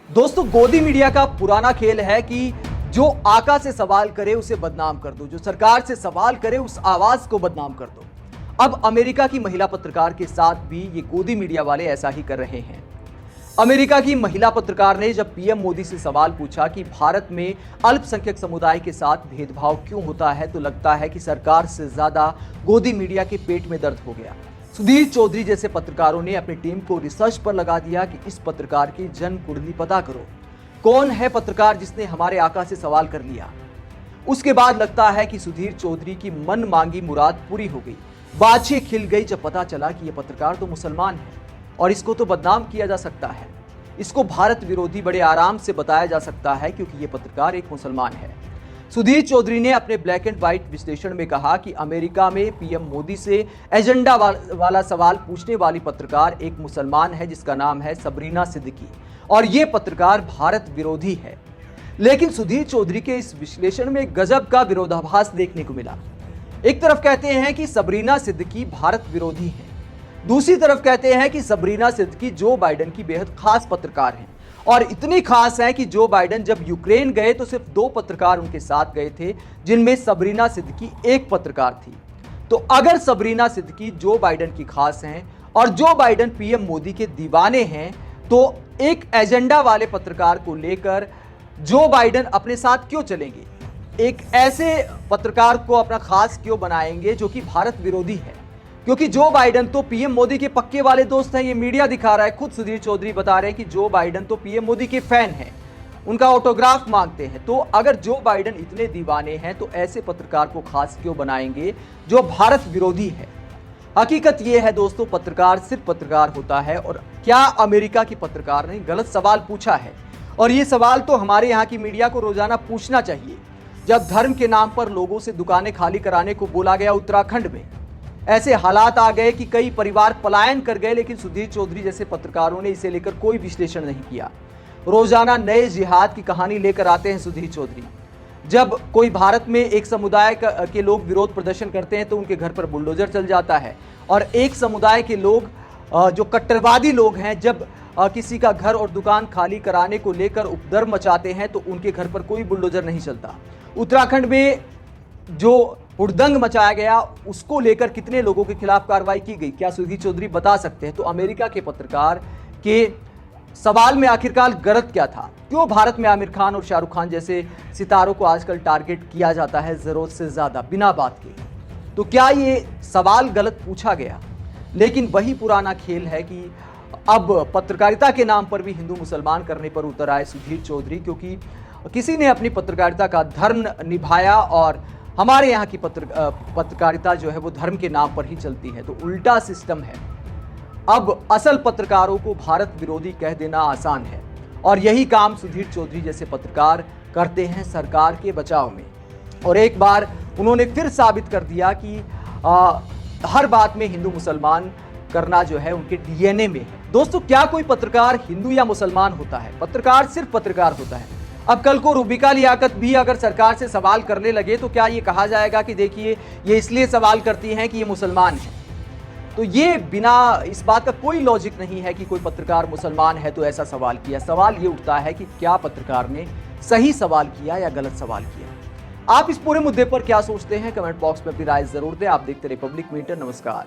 दोस्तों, गोदी मीडिया का पुराना खेल है कि जो आका से सवाल करे उसे बदनाम कर दो, जो सरकार से सवाल करे उस आवाज को बदनाम कर दो। अब अमेरिका की महिला पत्रकार के साथ भी ये गोदी मीडिया वाले ऐसा ही कर रहे हैं। अमेरिका की महिला पत्रकार ने जब पीएम मोदी से सवाल पूछा कि भारत में अल्पसंख्यक समुदाय के साथ भेदभाव क्यों होता है, तो लगता है कि सरकार से ज्यादा गोदी मीडिया के पेट में दर्द हो गया। सुधीर चौधरी जैसे पत्रकारों ने अपनी टीम को रिसर्च पर लगा दिया कि इस पत्रकार की जन्म कुंडली पता करो, कौन है पत्रकार जिसने हमारे आका से सवाल कर लिया। उसके बाद लगता है कि सुधीर चौधरी की मन मांगी मुराद पूरी हो गई। बाछे खिल गई जब पता चला कि यह पत्रकार तो मुसलमान है और इसको तो बदनाम किया जा सकता है। इसको भारत विरोधी बड़े आराम से बताया जा सकता है क्योंकि यह पत्रकार एक मुसलमान है। सुधीर चौधरी ने अपने ब्लैक एंड व्हाइट विश्लेषण में कहा कि अमेरिका में पीएम मोदी से एजेंडा वाला सवाल पूछने वाली पत्रकार एक मुसलमान है जिसका नाम है सबरीना सिद्दीकी, और ये पत्रकार भारत विरोधी है। लेकिन सुधीर चौधरी के इस विश्लेषण में गजब का विरोधाभास देखने को मिला। एक तरफ कहते हैं कि सबरीना सिद्दीकी भारत विरोधी है, दूसरी तरफ कहते हैं कि सबरीना सिद्दीकी जो बाइडेन की बेहद खास पत्रकार हैं, और इतनी खास है कि जो बाइडेन जब यूक्रेन गए तो सिर्फ 2 पत्रकार उनके साथ गए थे, जिनमें सबरीना सिद्दीकी एक पत्रकार थी। तो अगर सबरीना सिद्दीकी जो बाइडेन की खास हैं और जो बाइडेन पीएम मोदी के दीवाने हैं, तो एक एजेंडा वाले पत्रकार को लेकर जो बाइडेन अपने साथ क्यों चलेंगे? एक ऐसे पत्रकार को अपना खास क्यों बनाएंगे जो कि भारत विरोधी है? क्योंकि जो बाइडेन तो पीएम मोदी के पक्के वाले दोस्त हैं, ये मीडिया दिखा रहा है। खुद सुधीर चौधरी बता रहे हैं कि जो बाइडेन तो पीएम मोदी के फैन हैं, उनका ऑटोग्राफ मांगते हैं। तो अगर जो बाइडेन इतने दीवाने हैं तो ऐसे पत्रकार को खास क्यों बनाएंगे जो भारत विरोधी है? हकीकत यह है दोस्तों, पत्रकार सिर्फ पत्रकार होता है। और क्या अमेरिका की पत्रकार ने गलत सवाल पूछा है? और ये सवाल तो हमारे यहाँ की मीडिया को रोजाना पूछना चाहिए। जब धर्म के नाम पर लोगों से दुकानें खाली कराने को बोला गया उत्तराखंड में, ऐसे हालात आ गए कि कई परिवार पलायन कर गए, लेकिन सुधीर चौधरी जैसे पत्रकारों ने इसे लेकर कोई विश्लेषण नहीं किया। रोजाना नए जिहाद की कहानी लेकर आते हैं सुधीर चौधरी। जब कोई भारत में एक समुदाय के लोग विरोध प्रदर्शन करते हैं तो उनके घर पर बुलडोजर चल जाता है, और एक समुदाय के लोग जो कट्टरवादी लोग हैं, जब किसी का घर और दुकान खाली कराने को लेकर उपद्रव मचाते हैं तो उनके घर पर कोई बुलडोजर नहीं चलता। उत्तराखंड में जो हुड़दंग मचाया गया, उसको लेकर कितने लोगों के खिलाफ कार्रवाई की गई, क्या सुधीर चौधरी बता सकते हैं? तो अमेरिका के पत्रकार के सवाल में आखिरकार गलत क्या था? क्यों भारत में आमिर खान और शाहरुख खान जैसे सितारों को आजकल टारगेट किया जाता है जरूरत से ज्यादा, बिना बात के? तो क्या ये सवाल गलत पूछा गया? लेकिन वही पुराना खेल है कि अब पत्रकारिता के नाम पर भी हिंदू मुसलमान करने पर उतर आए सुधीर चौधरी, क्योंकि किसी ने अपनी पत्रकारिता का धर्म निभाया और हमारे यहाँ की पत्रकारिता जो है वो धर्म के नाम पर ही चलती है। तो उल्टा सिस्टम है। अब असल पत्रकारों को भारत विरोधी कह देना आसान है, और यही काम सुधीर चौधरी जैसे पत्रकार करते हैं सरकार के बचाव में। और एक बार उन्होंने फिर साबित कर दिया कि हर बात में हिंदू मुसलमान करना जो है उनके डीएनए में है। दोस्तों, क्या कोई पत्रकार हिंदू या मुसलमान होता है? पत्रकार सिर्फ पत्रकार होता है। अब कल को रूबिका लियाकत भी अगर सरकार से सवाल करने लगे तो क्या ये कहा जाएगा कि देखिए ये इसलिए सवाल करती हैं कि ये मुसलमान है? तो ये बिना इस बात का कोई लॉजिक नहीं है कि कोई पत्रकार मुसलमान है तो ऐसा सवाल किया। सवाल ये उठता है कि क्या पत्रकार ने सही सवाल किया या गलत सवाल किया। आप इस पूरे मुद्दे पर क्या सोचते हैं? कमेंट बॉक्स में अपनी राय जरूर दें। आप देखते रहिए पब्लिक मीटर। नमस्कार।